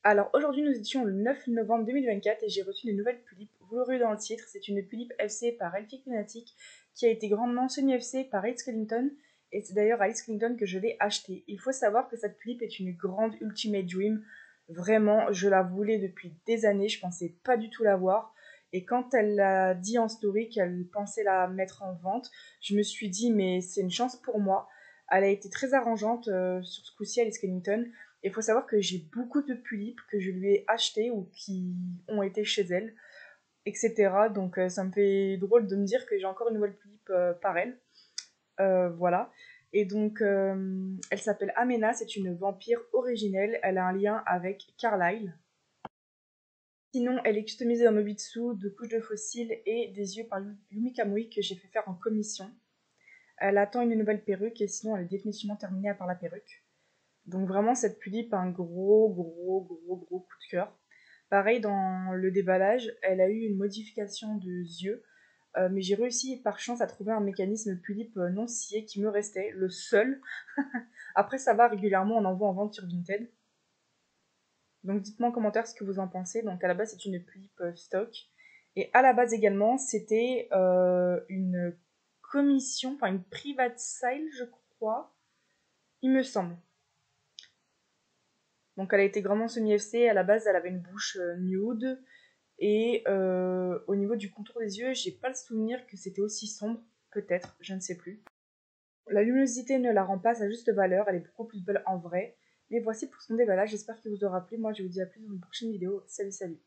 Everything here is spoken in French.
Alors aujourd'hui nous étions le 9 novembre 2024 et j'ai reçu une nouvelle Pulippe. Vous l'aurez dans le titre, c'est une Pulippe FC par Elfic Lunatic qui a été grandement semi-FC par Alice Clinton et c'est d'ailleurs Alice Clinton que je l'ai achetée. Il faut savoir que cette Pulippe est une grande Ultimate Dream. Vraiment, je la voulais depuis des années, je pensais pas du tout l'avoir. Et quand elle a dit en story qu'elle pensait la mettre en vente, je me suis dit mais c'est une chance pour moi. Elle a été très arrangeante sur ce coup-ci, Alice Clinton. Il faut savoir que j'ai beaucoup de tulipes que je lui ai achetées ou qui ont été chez elle, etc. Donc ça me fait drôle de me dire que j'ai encore une nouvelle tulipe par elle. Voilà. Et donc elle s'appelle Amena, c'est une vampire originelle. Elle a un lien avec Carlyle. Sinon, elle est customisée en Mobitsu, de couches de fossiles et des yeux par Yumi Kamui que j'ai fait faire en commission. Elle attend une nouvelle perruque et sinon elle est définitivement terminée à part la perruque. Donc vraiment, cette Pulippe a un gros coup de cœur. Pareil, dans le déballage, elle a eu une modification de yeux, mais j'ai réussi par chance à trouver un mécanisme Pulippe non scié qui me restait, le seul. Après, ça va, régulièrement, on en voit en vente sur Vinted. Donc dites-moi en commentaire ce que vous en pensez. Donc à la base, c'est une Pulippe stock. Et à la base également, c'était une commission, enfin une private sale, je crois, il me semble. Donc elle a été grandement semi-FC. À la base, elle avait une bouche nude. Et au niveau du contour des yeux, j'ai pas le souvenir que c'était aussi sombre. Peut-être, je ne sais plus. La luminosité ne la rend pas à sa juste valeur. Elle est beaucoup plus belle en vrai. Mais voici pour son déballage. J'espère qu'il vous aura plu. Moi, je vous dis à plus dans une prochaine vidéo. Salut, salut.